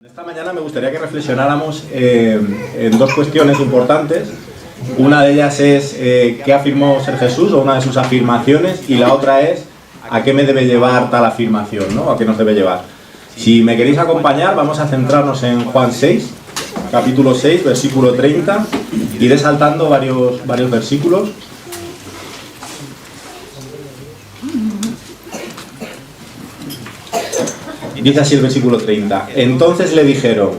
Esta mañana me gustaría que reflexionáramos en dos cuestiones importantes. Una de ellas es qué afirmó ser Jesús o una de sus afirmaciones, y la otra es a qué me debe llevar tal afirmación, ¿no? A qué nos debe llevar. Si me queréis acompañar, vamos a centrarnos en Juan 6, capítulo 6, versículo 30. Iré saltando varios versículos. Dice así el versículo 30. Entonces le dijeron: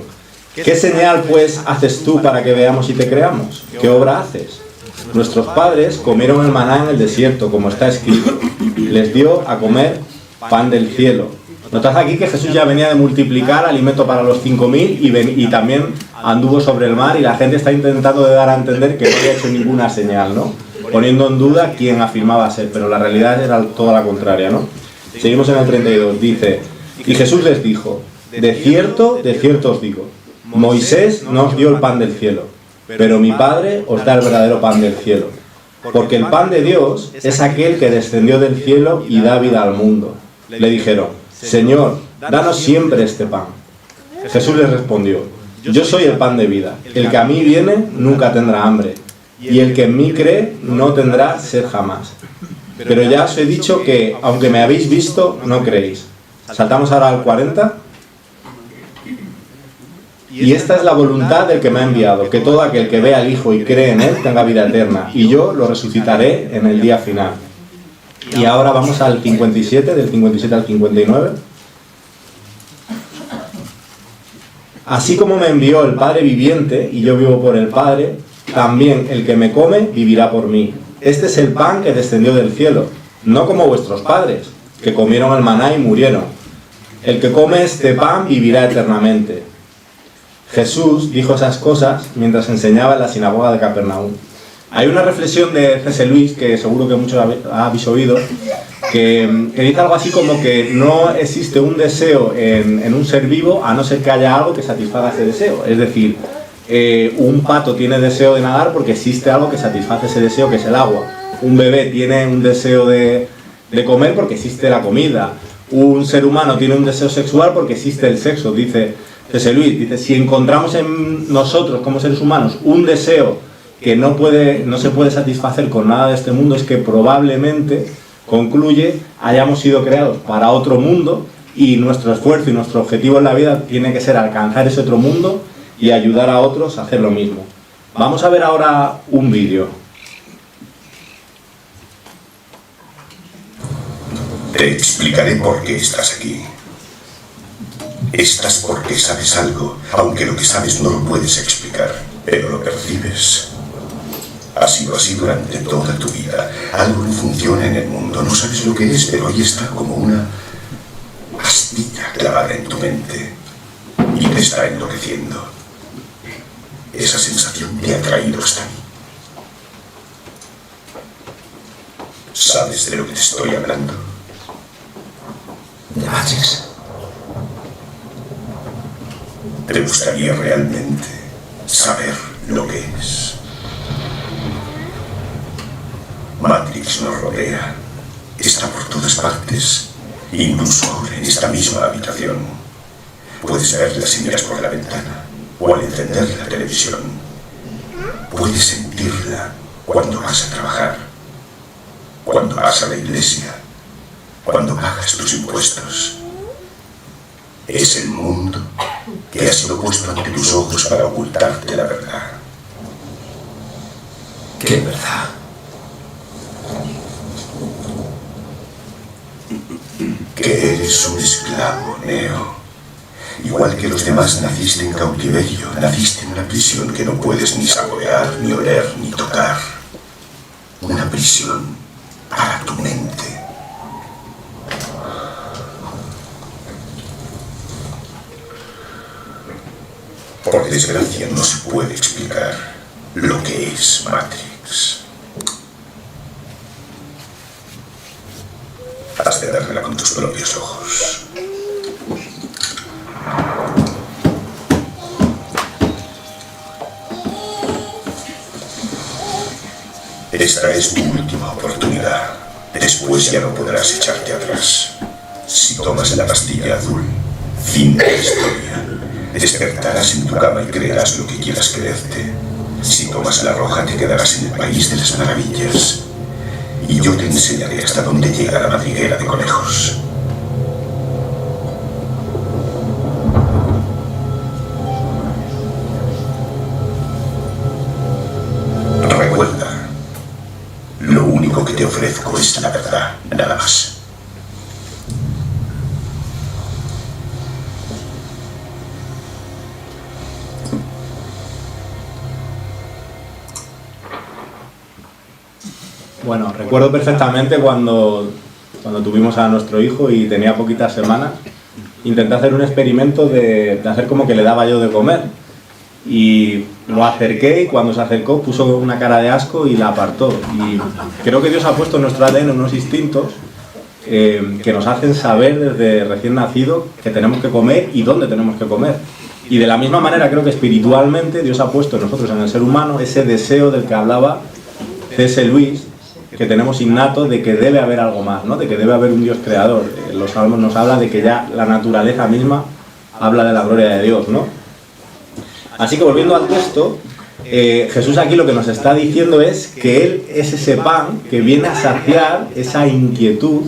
¿qué señal pues haces tú para que veamos y te creamos? ¿Qué obra haces? Nuestros padres comieron el maná en el desierto, como está escrito. Les dio a comer pan del cielo. Notad aquí que Jesús ya venía de multiplicar alimento para los 5.000 y también anduvo sobre el mar, y la gente está intentando de dar a entender que no había hecho ninguna señal, ¿no? Poniendo en duda quién afirmaba ser, pero la realidad era toda la contraria, ¿no? Seguimos en el 32, dice: y Jesús les dijo: de cierto os digo, Moisés no os dio el pan del cielo, pero mi Padre os da el verdadero pan del cielo. Porque el pan de Dios es aquel que descendió del cielo y da vida al mundo. Le dijeron: Señor, danos siempre este pan. Jesús les respondió: yo soy el pan de vida. El que a mí viene nunca tendrá hambre, y el que en mí cree no tendrá sed jamás. Pero ya os he dicho que, aunque me habéis visto, no creéis. Saltamos ahora al 40. Y esta es la voluntad del que me ha enviado, que todo aquel que vea al Hijo y cree en Él tenga vida eterna, y yo lo resucitaré en el día final. Y ahora vamos al 57, del 57 al 59. Así como me envió el Padre viviente, y yo vivo por el Padre, también el que me come vivirá por mí. Este es el pan que descendió del cielo, no como vuestros padres, que comieron el maná y murieron. El que come este pan vivirá eternamente. Jesús dijo esas cosas mientras enseñaba en la sinagoga de Capernaum. Hay una reflexión de C.S. Lewis, que seguro que muchos habéis oído, que dice algo así como que no existe un deseo en un ser vivo a no ser que haya algo que satisfaga ese deseo. Es decir, un pato tiene deseo de nadar porque existe algo que satisface ese deseo, que es el agua. Un bebé tiene un deseo de comer porque existe la comida. Un ser humano tiene un deseo sexual porque existe el sexo. Dice C.S. Lewis, dice: si encontramos en nosotros como seres humanos un deseo que no se puede satisfacer con nada de este mundo, es que probablemente, concluye, hayamos sido creados para otro mundo, y nuestro esfuerzo y nuestro objetivo en la vida tiene que ser alcanzar ese otro mundo y ayudar a otros a hacer lo mismo. Vamos a ver ahora un vídeo. Te explicaré por qué estás aquí. Estás porque sabes algo, aunque lo que sabes no lo puedes explicar, pero lo percibes. Ha sido así durante toda tu vida. Algo no funciona en el mundo, no sabes lo que es, pero ahí está como una astilla clavada en tu mente y te está enloqueciendo. Esa sensación te ha traído hasta mí. ¿Sabes de lo que te estoy hablando? ¿De Matrix? ¿Te gustaría realmente saber lo que es? Matrix nos rodea, está por todas partes, incluso ahora en esta misma habitación. Puedes verla si miras por la ventana o al encender la televisión. Puedes sentirla cuando vas a trabajar, cuando vas a la iglesia, cuando pagas tus impuestos. Es el mundo que ha sido puesto ante tus ojos para ocultarte la verdad. ¿Qué verdad? Que eres un esclavo, Neo. Igual que los demás, naciste en cautiverio, naciste en una prisión que no puedes ni saborear, ni oler, ni tocar. Una prisión para tu mente. Por desgracia no se puede explicar lo que es Matrix. Has de verla con tus propios ojos. Esta es tu última oportunidad. Después ya no podrás echarte atrás. Si tomas la pastilla azul, Fin de la historia. Despertarás en tu cama y creerás lo que quieras creerte. Si tomas la roja te quedarás en el país de las maravillas. Y yo te enseñaré hasta dónde llega la madriguera de conejos. Recuerda, lo único que te ofrezco es la verdad, nada más. Bueno, recuerdo perfectamente cuando tuvimos a nuestro hijo y tenía poquitas semanas, intenté hacer un experimento de hacer como que le daba yo de comer. Y lo acerqué y cuando se acercó puso una cara de asco y la apartó. Y creo que Dios ha puesto en nuestro ADN unos instintos que nos hacen saber desde recién nacido que tenemos que comer y dónde tenemos que comer. Y de la misma manera creo que espiritualmente Dios ha puesto en nosotros, en el ser humano, ese deseo del que hablaba C.S. Lewis, que tenemos innato de que debe haber algo más, ¿no? De que debe haber un Dios creador. Los Salmos nos habla de que ya la naturaleza misma habla de la gloria de Dios, ¿no? Así que volviendo al texto, Jesús aquí lo que nos está diciendo es que Él es ese pan que viene a saciar esa inquietud,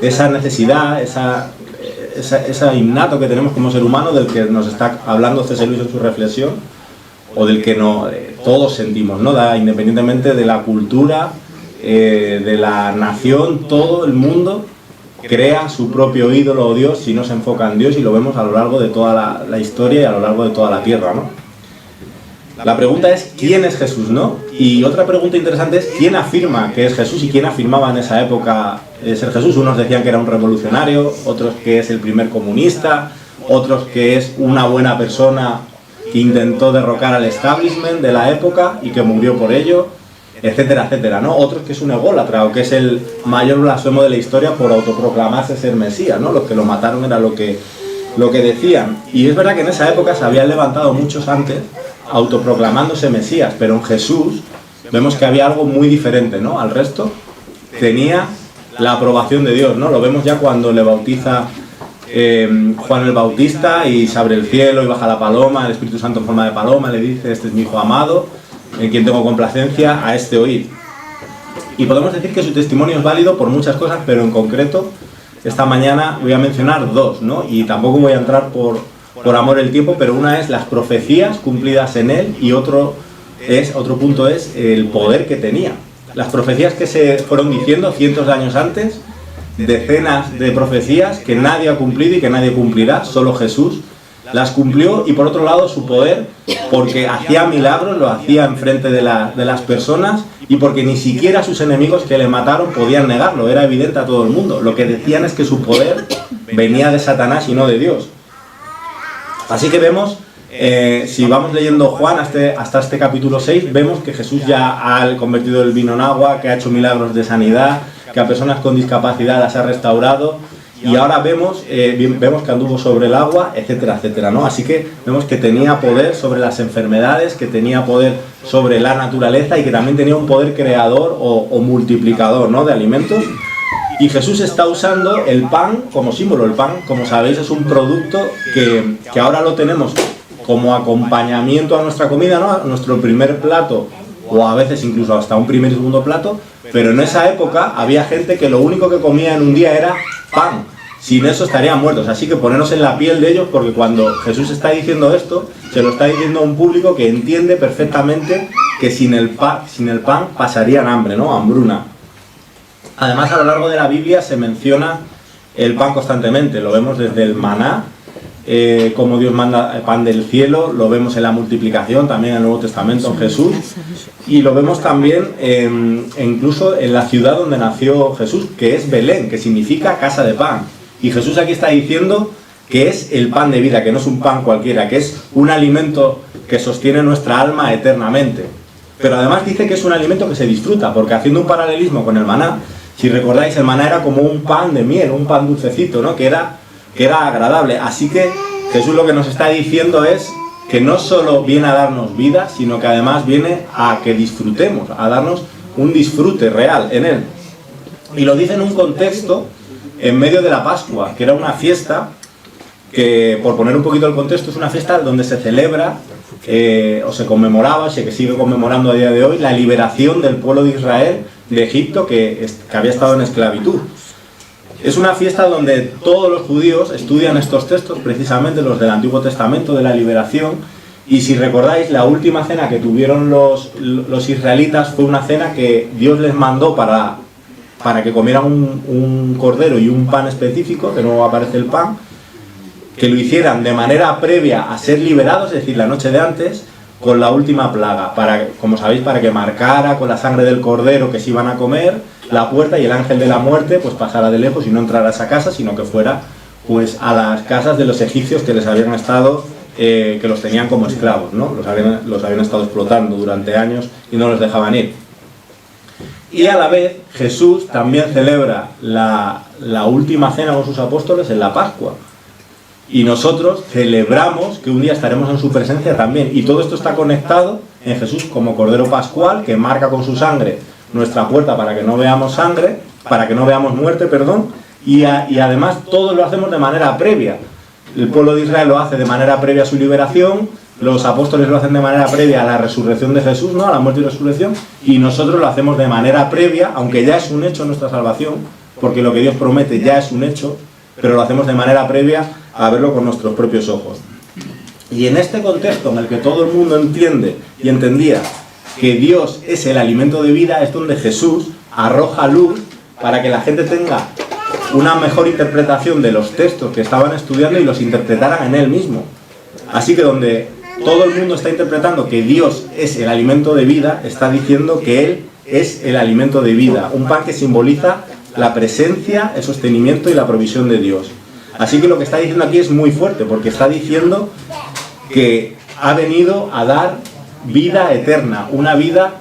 esa necesidad, esa innato que tenemos como ser humano, del que nos está hablando C.S. Lewis en su reflexión, o del que no, todos sentimos, ¿no? Independientemente de la cultura, de la nación, todo el mundo crea su propio ídolo o Dios si no se enfoca en Dios, y lo vemos a lo largo de toda la historia y a lo largo de toda la tierra, ¿no? La pregunta es ¿quién es Jesús, no? Y otra pregunta interesante es ¿quién afirma que es Jesús y quién afirmaba en esa época ser Jesús? Unos decían que era un revolucionario, otros que es el primer comunista, otros que es una buena persona que intentó derrocar al establishment de la época y que murió por ello, etcétera, etcétera, ¿no? Otros que es un ególatra, o que es el mayor blasfemo de la historia por autoproclamarse ser Mesías, ¿no? Los que lo mataron era lo que decían. Y es verdad que en esa época se habían levantado muchos antes autoproclamándose Mesías, pero en Jesús vemos que había algo muy diferente, ¿no? Al resto tenía la aprobación de Dios, ¿no? Lo vemos ya cuando le bautiza Juan el Bautista y se abre el cielo y baja la paloma, el Espíritu Santo en forma de paloma, le dice: este es mi hijo amado, en quien tengo complacencia, a este oíd. Y podemos decir que su testimonio es válido por muchas cosas, pero en concreto esta mañana voy a mencionar dos, ¿no? Y tampoco voy a entrar por amor el tiempo, pero una es las profecías cumplidas en él y otro punto es el poder que tenía. Las profecías que se fueron diciendo cientos de años antes, decenas de profecías que nadie ha cumplido y que nadie cumplirá, solo Jesús las cumplió. Y por otro lado su poder, porque hacía milagros, lo hacía enfrente de las personas, y porque ni siquiera sus enemigos que le mataron podían negarlo, era evidente a todo el mundo. Lo que decían es que su poder venía de Satanás y no de Dios. Así que vemos, si vamos leyendo Juan hasta este capítulo 6, vemos que Jesús ya ha convertido el vino en agua, que ha hecho milagros de sanidad, que a personas con discapacidad las ha restaurado, y ahora vemos que anduvo sobre el agua, etcétera, etcétera, ¿no? Así que vemos que tenía poder sobre las enfermedades, que tenía poder sobre la naturaleza y que también tenía un poder creador o multiplicador, ¿no? De alimentos. Y Jesús está usando el pan como símbolo. El pan, como sabéis, es un producto que ahora lo tenemos como acompañamiento a nuestra comida, ¿no? A nuestro primer plato, o a veces incluso hasta un primer y segundo plato. Pero en esa época había gente que lo único que comía en un día era pan. Sin eso estarían muertos. Así que ponernos en la piel de ellos, porque cuando Jesús está diciendo esto, se lo está diciendo a un público que entiende perfectamente que sin el pan pasarían hambre, ¿no? Hambruna. Además, a lo largo de la Biblia se menciona el pan constantemente. Lo vemos desde el maná, como Dios manda el pan del cielo, lo vemos en la multiplicación, también en el Nuevo Testamento, en Jesús, y lo vemos también incluso en la ciudad donde nació Jesús, que es Belén, que significa casa de pan. Y Jesús aquí está diciendo que es el pan de vida, que no es un pan cualquiera, que es un alimento que sostiene nuestra alma eternamente. Pero además dice que es un alimento que se disfruta, porque haciendo un paralelismo con el maná, si recordáis, el maná era como un pan de miel, un pan dulcecito, ¿no? Que era agradable. Así que Jesús lo que nos está diciendo es que no solo viene a darnos vida, sino que además viene a que disfrutemos, a darnos un disfrute real en él. Y lo dice en un contexto en medio de la Pascua, que era una fiesta que, por poner un poquito el contexto, es una fiesta donde se celebra o se conmemoraba, que sigue conmemorando a día de hoy, la liberación del pueblo de Israel de Egipto, que había estado en esclavitud. Es una fiesta donde todos los judíos estudian estos textos, precisamente los del Antiguo Testamento, de la liberación, y si recordáis, la última cena que tuvieron los israelitas fue una cena que Dios les mandó para que comieran un cordero y un pan específico, de nuevo aparece el pan, que lo hicieran de manera previa a ser liberados, es decir, la noche de antes, con la última plaga, como sabéis, para que marcara con la sangre del cordero que se iban a comer la puerta y el ángel de la muerte pues pasara de lejos y no entrara a esa casa, sino que fuera pues a las casas de los egipcios que les habían estado, que los tenían como esclavos, ¿no? Los habían estado explotando durante años y no los dejaban ir. Y a la vez Jesús también celebra la última cena con sus apóstoles en la Pascua. Y nosotros celebramos que un día estaremos en su presencia también. Y todo esto está conectado en Jesús como Cordero Pascual, que marca con su sangre nuestra puerta para que no veamos muerte, perdón. Y además todo lo hacemos de manera previa. El pueblo de Israel lo hace de manera previa a su liberación, los apóstoles lo hacen de manera previa a la resurrección de Jesús, ¿no? A la muerte y resurrección. Y nosotros lo hacemos de manera previa, aunque ya es un hecho nuestra salvación, porque lo que Dios promete ya es un hecho, pero lo hacemos de manera previa a verlo con nuestros propios ojos. Y en este contexto en el que todo el mundo entiende y entendía que Dios es el alimento de vida, es donde Jesús arroja luz para que la gente tenga una mejor interpretación de los textos que estaban estudiando y los interpretaran en Él mismo. Así que donde todo el mundo está interpretando que Dios es el alimento de vida, está diciendo que Él es el alimento de vida, un pan que simboliza la presencia, el sostenimiento y la provisión de Dios. Así que lo que está diciendo aquí es muy fuerte, porque está diciendo que ha venido a dar vida eterna, una vida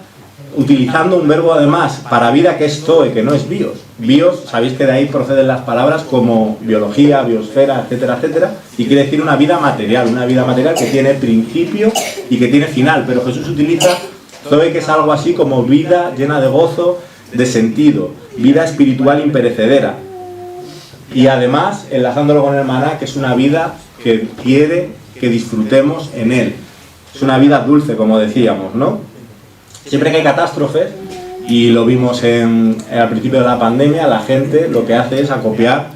utilizando un verbo además para vida que es zoe, que no es bios. Bios, sabéis que de ahí proceden las palabras como biología, biosfera, etcétera, etcétera, y quiere decir una vida material que tiene principio y que tiene final, pero Jesús utiliza zoe, que es algo así como vida llena de gozo, de sentido, vida espiritual imperecedera. Y además, enlazándolo con el maná, que es una vida que quiere que disfrutemos en él. Es una vida dulce, como decíamos, ¿no? Siempre que hay catástrofes, y lo vimos al principio de la pandemia, la gente lo que hace es acopiar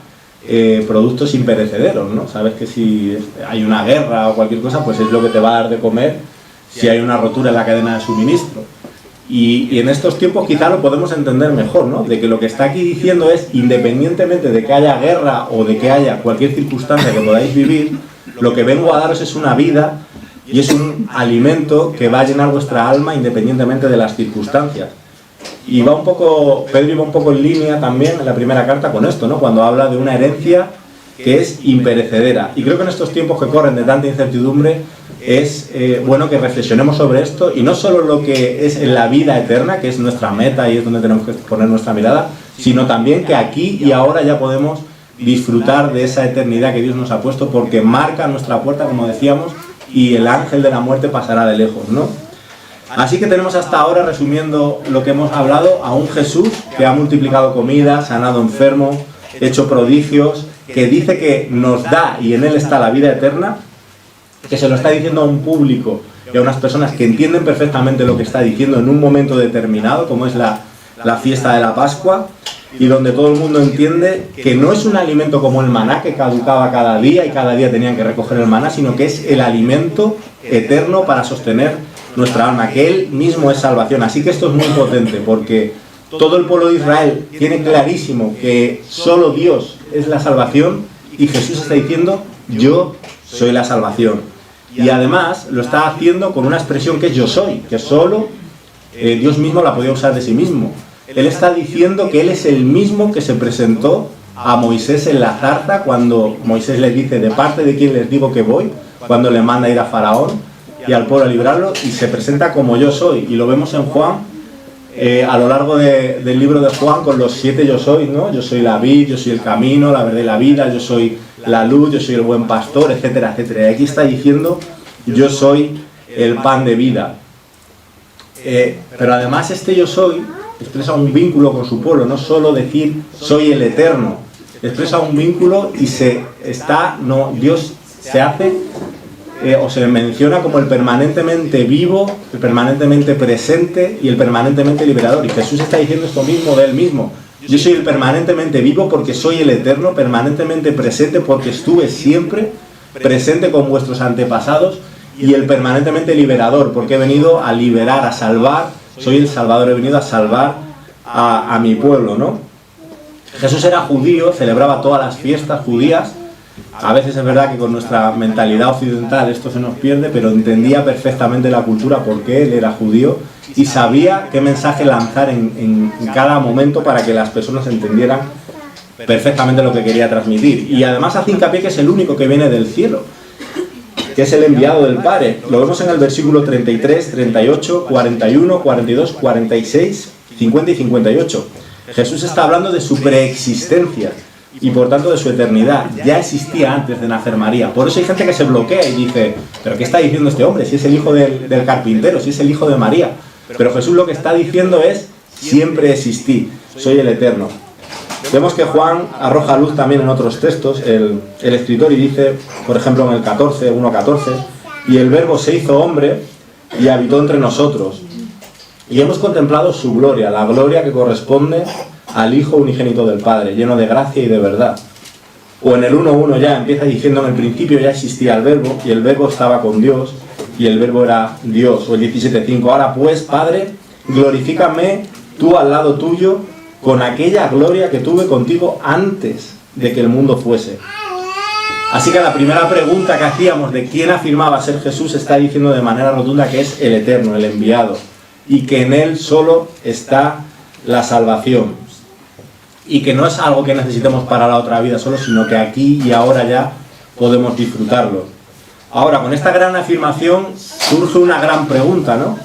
productos imperecederos, ¿no? Sabes que si hay una guerra o cualquier cosa, pues es lo que te va a dar de comer si hay una rotura en la cadena de suministro. Y en estos tiempos quizá lo podemos entender mejor, ¿no? De que lo que está aquí diciendo es, independientemente de que haya guerra o de que haya cualquier circunstancia que podáis vivir, lo que vengo a daros es una vida y es un alimento que va a llenar vuestra alma independientemente de las circunstancias. Y Pedro iba un poco en línea también en la primera carta con esto, ¿no? Cuando habla de una herencia que es imperecedera. Y creo que en estos tiempos que corren de tanta incertidumbre es bueno que reflexionemos sobre esto, y no solo lo que es en la vida eterna, que es nuestra meta y es donde tenemos que poner nuestra mirada, sino también que aquí y ahora ya podemos disfrutar de esa eternidad que Dios nos ha puesto, porque marca nuestra puerta, como decíamos, y el ángel de la muerte pasará de lejos, ¿no? Así que tenemos hasta ahora, resumiendo lo que hemos hablado, a un Jesús que ha multiplicado comida, sanado enfermos, hecho prodigios, que dice que nos da y en él está la vida eterna, que se lo está diciendo a un público y a unas personas que entienden perfectamente lo que está diciendo en un momento determinado, como es la fiesta de la Pascua, y donde todo el mundo entiende que no es un alimento como el maná que caducaba cada día y cada día tenían que recoger el maná, sino que es el alimento eterno para sostener nuestra alma, que Él mismo es salvación. Así que esto es muy potente, porque todo el pueblo de Israel tiene clarísimo que solo Dios es la salvación, y Jesús está diciendo: yo soy la salvación. Y además lo está haciendo con una expresión que es yo soy, que solo Dios mismo la podía usar de sí mismo. Él está diciendo que Él es el mismo que se presentó a Moisés en la zarza, cuando Moisés le dice: de parte de quién les digo que voy, cuando le manda ir a Faraón y al pueblo a librarlo, y se presenta como yo soy. Y lo vemos en Juan, a lo largo del libro de Juan, con los 7 yo soy, ¿no? Yo soy la vid, yo soy el camino, la verdad y la vida, yo soy la luz, yo soy el buen pastor, etcétera, etcétera. Y aquí está diciendo: yo soy el pan de vida. Pero además este yo soy expresa un vínculo con su pueblo, no solo decir soy el eterno, expresa un vínculo y Dios se hace o se menciona como el permanentemente vivo, el permanentemente presente y el permanentemente liberador. Y Jesús está diciendo esto mismo de él mismo. Yo soy el permanentemente vivo porque soy el eterno, permanentemente presente porque estuve siempre presente con vuestros antepasados, y el permanentemente liberador porque he venido a liberar, a salvar. Soy el Salvador, he venido a salvar a mi pueblo, ¿no? Jesús era judío, celebraba todas las fiestas judías. A veces es verdad que con nuestra mentalidad occidental esto se nos pierde, pero entendía perfectamente la cultura porque él era judío y sabía qué mensaje lanzar en cada momento para que las personas entendieran perfectamente lo que quería transmitir. Y además hace hincapié que es el único que viene del cielo, que es el enviado del Padre. Lo vemos en el versículo 33, 38, 41, 42, 46, 50 y 58. Jesús está hablando de su preexistencia y por tanto de su eternidad. Ya existía antes de nacer María. Por eso hay gente que se bloquea y dice, ¿pero qué está diciendo este hombre? Si es el hijo del carpintero, si es el hijo de María. Pero Jesús lo que está diciendo es, siempre existí, soy el eterno. Vemos que Juan arroja luz también en otros textos, el escritor, y dice, por ejemplo en el 14, 1:14, y el Verbo se hizo hombre y habitó entre nosotros. Y hemos contemplado su gloria, la gloria que corresponde al Hijo unigénito del Padre, lleno de gracia y de verdad. O en el 1:1 ya empieza diciendo, en el principio ya existía el Verbo, y el Verbo estaba con Dios, y el Verbo era Dios. O el 17:5, ahora pues, Padre, glorifícame tú al lado tuyo, con aquella gloria que tuve contigo antes de que el mundo fuese. Así que la primera pregunta que hacíamos de quién afirmaba ser Jesús está diciendo de manera rotunda que es el eterno, el enviado, y que en él solo está la salvación, y que no es algo que necesitemos para la otra vida solo, sino que aquí y ahora ya podemos disfrutarlo. Ahora, con esta gran afirmación surge una gran pregunta, ¿no?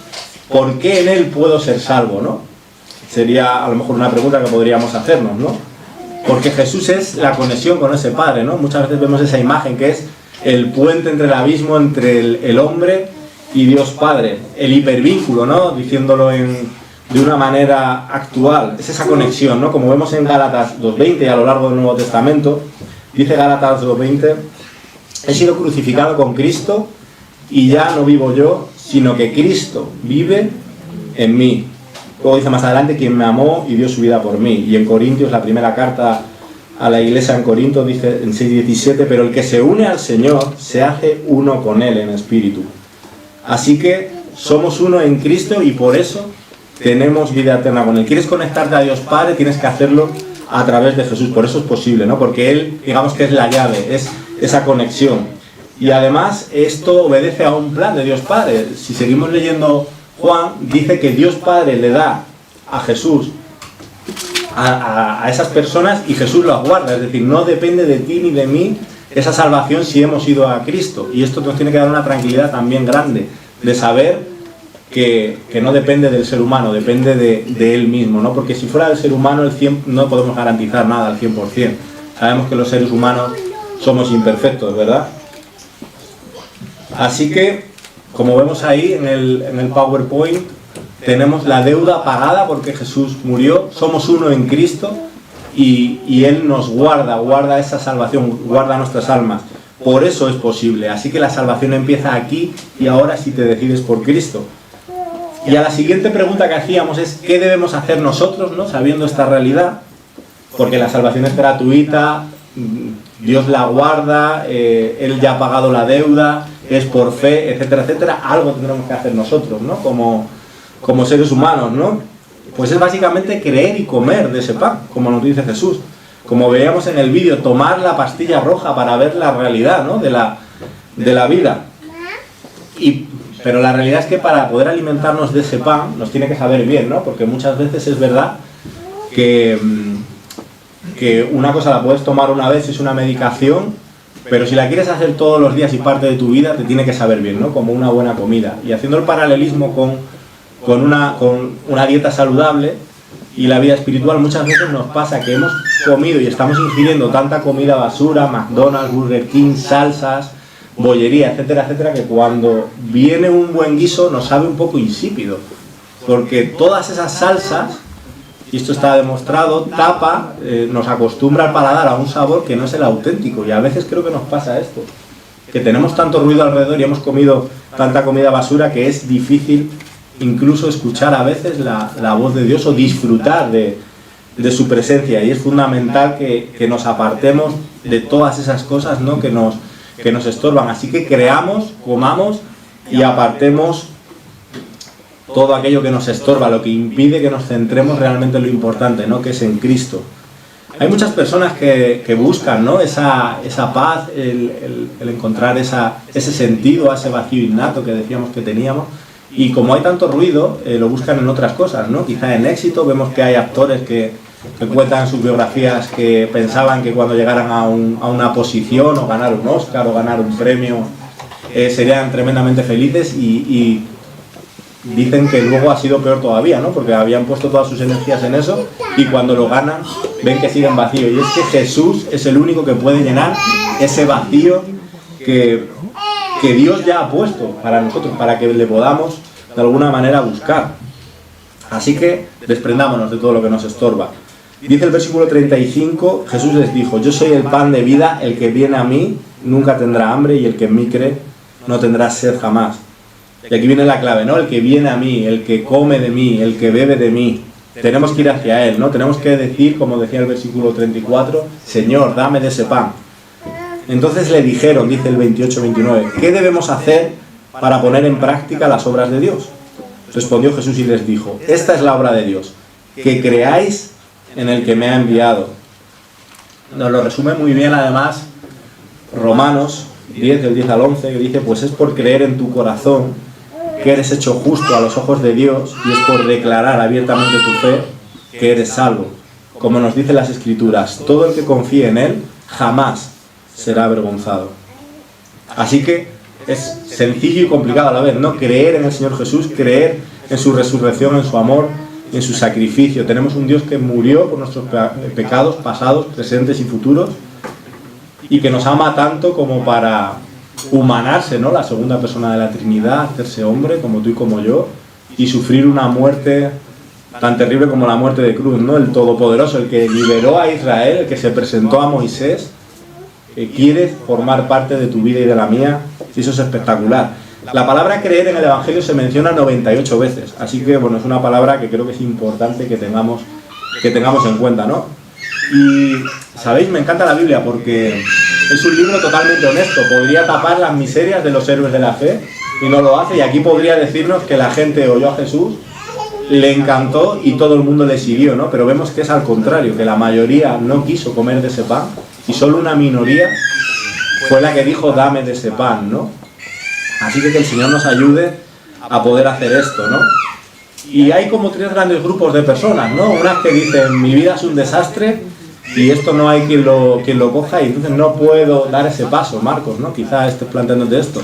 ¿Por qué en él puedo ser salvo, no? Sería a lo mejor una pregunta que podríamos hacernos, ¿no? Porque Jesús es la conexión con ese Padre, ¿no? Muchas veces vemos esa imagen que es el puente entre el abismo entre el hombre y Dios Padre, el hipervínculo, ¿no? Diciéndolo de una manera actual, es esa conexión, ¿no? Como vemos en Gálatas 2:20 y a lo largo del Nuevo Testamento, dice Gálatas 2:20, he sido crucificado con Cristo y ya no vivo yo, sino que Cristo vive en mí. Luego dice más adelante, quien me amó y dio su vida por mí. Y en Corintios, la primera carta a la iglesia en Corinto, dice en 6:17, pero el que se une al Señor se hace uno con Él en espíritu. Así que somos uno en Cristo y por eso tenemos vida eterna con Él. ¿Quieres conectarte a Dios Padre? Tienes que hacerlo a través de Jesús. Por eso es posible, ¿no? Porque Él, digamos que es la llave, es esa conexión. Y además esto obedece a un plan de Dios Padre. Si seguimos leyendo Juan, dice que Dios Padre le da a Jesús a esas personas y Jesús las guarda. Es decir, no depende de ti ni de mí esa salvación si hemos ido a Cristo. Y esto nos tiene que dar una tranquilidad también grande de saber que no depende del ser humano, depende de él mismo, ¿no? Porque si fuera del ser humano no podemos garantizar nada al 100%. Sabemos que los seres humanos somos imperfectos, ¿verdad? Así que, como vemos ahí en el PowerPoint, tenemos la deuda pagada porque Jesús murió, somos uno en Cristo y Él nos guarda esa salvación, guarda nuestras almas. Por eso es posible. Así que la salvación empieza aquí y ahora si te decides por Cristo. Y a la siguiente pregunta que hacíamos es, ¿qué debemos hacer nosotros, ¿no? Sabiendo esta realidad? Porque la salvación es gratuita, Dios la guarda, Él ya ha pagado la deuda, es por fe, etcétera, etcétera. Algo tendremos que hacer nosotros, ¿no? Como seres humanos, ¿no? Pues es básicamente creer y comer de ese pan, como nos dice Jesús. Como veíamos en el vídeo, tomar la pastilla roja para ver la realidad, ¿no? de la vida. Pero la realidad es que para poder alimentarnos de ese pan nos tiene que saber bien, ¿no? Porque muchas veces es verdad que una cosa la puedes tomar una vez, es una medicación, pero si la quieres hacer todos los días y parte de tu vida, te tiene que saber bien, ¿no? Como una buena comida. Y haciendo el paralelismo con una dieta saludable y la vida espiritual, muchas veces nos pasa que hemos comido y estamos ingiriendo tanta comida basura, McDonald's, Burger King, salsas, bollería, etcétera, etcétera, que cuando viene un buen guiso nos sabe un poco insípido, porque todas esas salsas y esto está demostrado, tapa, nos acostumbra al paladar a un sabor que no es el auténtico. Y a veces creo que nos pasa esto, que tenemos tanto ruido alrededor y hemos comido tanta comida basura que es difícil incluso escuchar a veces la voz de Dios o disfrutar de su presencia. Y es fundamental que nos apartemos de todas esas cosas, ¿no?, que nos estorban. Así que creamos, comamos y apartemos todo aquello que nos estorba, lo que impide que nos centremos realmente en lo importante, ¿no?, que es en Cristo. Hay muchas personas que buscan, ¿no?, esa paz, el encontrar ese sentido a ese vacío innato que decíamos que teníamos, y como hay tanto ruido, lo buscan en otras cosas, ¿no? Quizá en éxito. Vemos que hay actores que cuentan sus biografías que pensaban que cuando llegaran a una posición o ganar un Oscar o ganar un premio serían tremendamente felices, y dicen que luego ha sido peor todavía, ¿no?, porque habían puesto todas sus energías en eso y cuando lo ganan ven que siguen vacíos. Y es que Jesús es el único que puede llenar ese vacío que Dios ya ha puesto para nosotros, para que le podamos de alguna manera buscar. Así que desprendámonos de todo lo que nos estorba. Dice el versículo 35, Jesús les dijo: yo soy el pan de vida, el que viene a mí nunca tendrá hambre, y el que en mí cree no tendrá sed jamás. Y aquí viene la clave, ¿no? El que viene a mí, el que come de mí, el que bebe de mí. Tenemos que ir hacia Él, ¿no? Tenemos que decir, como decía el versículo 34, Señor, dame de ese pan. Entonces le dijeron, dice el 28-29, ¿qué debemos hacer para poner en práctica las obras de Dios? Respondió Jesús y les dijo: esta es la obra de Dios, que creáis en el que me ha enviado. Nos lo resume muy bien además Romanos 10, del 10 al 11, que dice: pues es por creer en tu corazón que eres hecho justo a los ojos de Dios, y es por declarar abiertamente tu fe que eres salvo. Como nos dicen las Escrituras, todo el que confíe en Él jamás será avergonzado. Así que es sencillo y complicado a la vez, ¿no? Creer en el Señor Jesús, creer en su resurrección, en su amor, en su sacrificio. Tenemos un Dios que murió por nuestros pecados pasados, presentes y futuros, y que nos ama tanto como para humanarse, ¿no?, la segunda persona de la Trinidad, hacerse hombre como tú y como yo, y sufrir una muerte tan terrible como la muerte de cruz, ¿no? El Todopoderoso, el que liberó a Israel, el que se presentó a Moisés, que quiere formar parte de tu vida y de la mía, y eso es espectacular. La palabra creer en el Evangelio se menciona 98 veces, así que bueno, es una palabra que creo que es importante que tengamos en cuenta, ¿no? Y, ¿sabéis? Me encanta la Biblia porque es un libro totalmente honesto. Podría tapar las miserias de los héroes de la fe y no lo hace, y aquí podría decirnos que la gente oyó a Jesús, le encantó y todo el mundo le siguió, ¿no? Pero vemos que es al contrario, que la mayoría no quiso comer de ese pan y solo una minoría fue la que dijo: dame de ese pan, ¿no? Así que el Señor nos ayude a poder hacer esto, ¿no? Y hay como tres grandes grupos de personas, ¿no? Unas que dicen: mi vida es un desastre y esto no hay quien lo coja, y entonces no puedo dar ese paso. Marcos, ¿no? Quizá estés planteándote esto.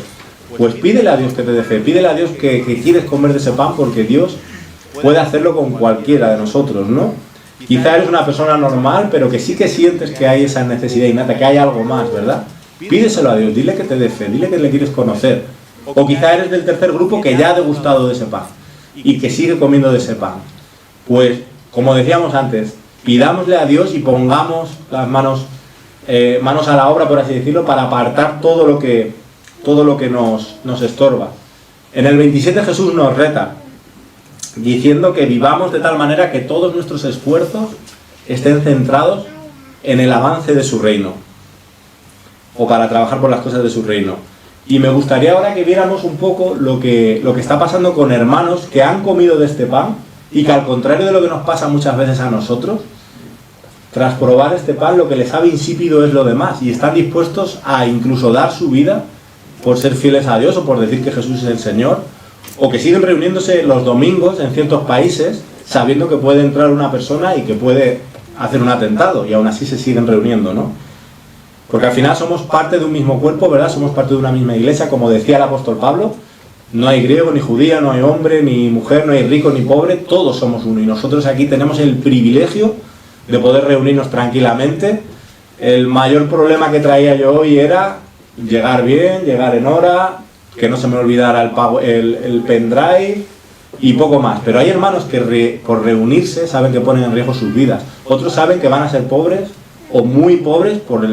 Pues pídele a Dios que te dé fe, pídele a Dios que quieres comer de ese pan, porque Dios puede hacerlo con cualquiera de nosotros, ¿no? Quizá eres una persona normal, pero que sí que sientes que hay esa necesidad innata, que hay algo más, ¿verdad? Pídeselo a Dios, dile que te dé fe, dile que le quieres conocer. O quizá eres del tercer grupo que ya ha degustado de ese pan y que sigue comiendo de ese pan. Pues, como decíamos antes, pidámosle a Dios y pongamos las manos a la obra, por así decirlo, para apartar todo lo que nos estorba. En el 27 Jesús nos reta, diciendo que vivamos de tal manera que todos nuestros esfuerzos estén centrados en el avance de su reino, o para trabajar por las cosas de su reino. Y me gustaría ahora que viéramos un poco lo que está pasando con hermanos que han comido de este pan, y que, al contrario de lo que nos pasa muchas veces a nosotros, tras probar este pan, lo que les sabe insípido es lo demás, y están dispuestos a incluso dar su vida por ser fieles a Dios, o por decir que Jesús es el Señor, o que siguen reuniéndose los domingos en ciertos países sabiendo que puede entrar una persona y que puede hacer un atentado, y aún así se siguen reuniendo, ¿no? Porque al final somos parte de un mismo cuerpo, ¿verdad? Somos parte de una misma iglesia, como decía el apóstol Pablo. No hay griego ni judía, no hay hombre ni mujer, no hay rico ni pobre, todos somos uno, y nosotros aquí tenemos el privilegio de poder reunirnos tranquilamente. El mayor problema que traía yo hoy era llegar bien, llegar en hora, que no se me olvidara el pendrive, y poco más. Pero hay hermanos que por reunirse saben que ponen en riesgo sus vidas. Otros saben que van a ser pobres o muy pobres por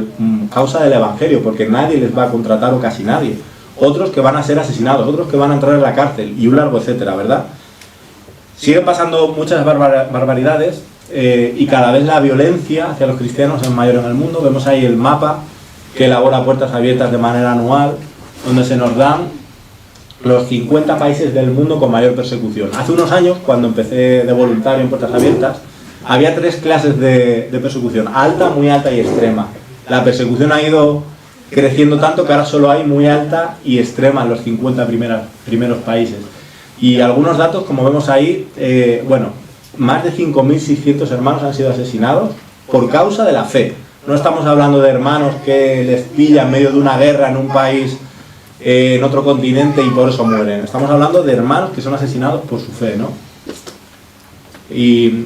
causa del Evangelio, porque nadie les va a contratar o casi nadie. Otros que van a ser asesinados, otros que van a entrar en la cárcel y un largo etcétera, ¿verdad? Siguen pasando muchas barbaridades y cada vez la violencia hacia los cristianos es mayor en el mundo. Vemos ahí el mapa que elabora Puertas Abiertas de manera anual, donde se nos dan los 50 países del mundo con mayor persecución. Hace unos años, cuando empecé de voluntario en Puertas Abiertas, había 3 clases de persecución: alta, muy alta y extrema. La persecución ha ido creciendo tanto que ahora solo hay muy alta y extrema en los 50 primeros países. Y algunos datos, como vemos ahí, bueno, más de 5.600 hermanos han sido asesinados por causa de la fe. No estamos hablando de hermanos que les pilla en medio de una guerra en un país, en otro continente, y por eso mueren. Estamos hablando de hermanos que son asesinados por su fe, ¿no? Y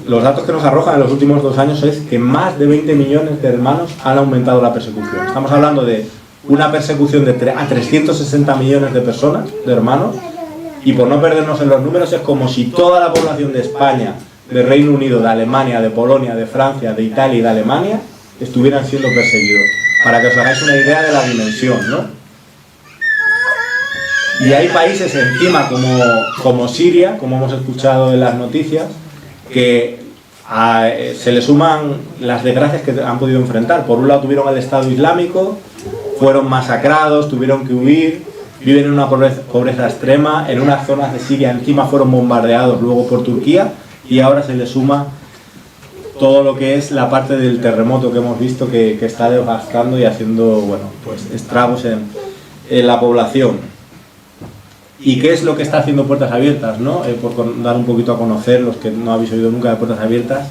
los datos que nos arrojan en los últimos 2 años es que más de 20 millones de hermanos han aumentado la persecución. Estamos hablando de una persecución a 360 millones de personas, de hermanos, y por no perdernos en los números es como si toda la población de España, de Reino Unido, de Alemania, de Polonia, de Francia, de Italia y de Alemania estuvieran siendo perseguidos. Para que os hagáis una idea de la dimensión, ¿no? Y hay países encima como Siria, como hemos escuchado en las noticias, que se le suman las desgracias que han podido enfrentar. Por un lado tuvieron el Estado Islámico, fueron masacrados, tuvieron que huir, viven en una pobreza extrema, en unas zonas de Siria encima fueron bombardeados luego por Turquía, y ahora se le suma todo lo que es la parte del terremoto que hemos visto que está devastando y haciendo, bueno, pues estragos en la población. ¿Y qué es lo que está haciendo Puertas Abiertas, ¿no? Por dar un poquito a conocer, los que no habéis oído nunca de Puertas Abiertas,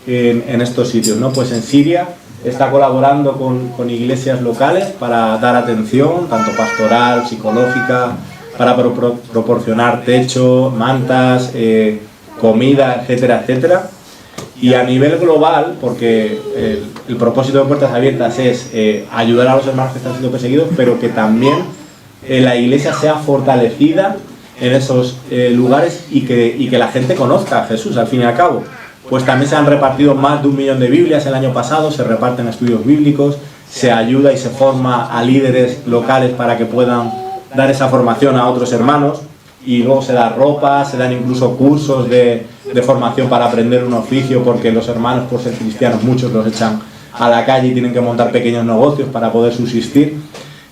en estos sitios, ¿no? Pues en Siria está colaborando con iglesias locales para dar atención, tanto pastoral, psicológica, para proporcionar techo, mantas, comida, etcétera, etcétera. Y a nivel global, porque el propósito de Puertas Abiertas es ayudar a los hermanos que están siendo perseguidos, pero que también la iglesia sea fortalecida en esos lugares y que la gente conozca a Jesús, al fin y al cabo. Pues también se han repartido más de 1 millón de Biblias el año pasado, se reparten estudios bíblicos, se ayuda y se forma a líderes locales para que puedan dar esa formación a otros hermanos, y luego se da ropa, se dan incluso cursos de formación para aprender un oficio, porque los hermanos, por ser cristianos, muchos los echan a la calle y tienen que montar pequeños negocios para poder subsistir,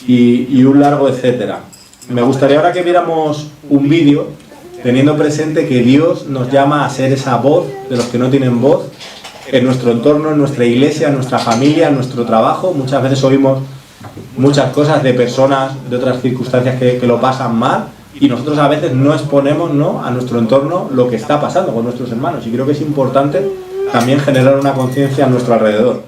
y un largo etcétera. Me gustaría ahora que viéramos un vídeo, teniendo presente que Dios nos llama a ser esa voz de los que no tienen voz en nuestro entorno, en nuestra iglesia, en nuestra familia, en nuestro trabajo. Muchas veces oímos muchas cosas de personas de otras circunstancias que lo pasan mal, y nosotros a veces no exponemos, ¿no?, a nuestro entorno lo que está pasando con nuestros hermanos, y creo que es importante también generar una conciencia a nuestro alrededor.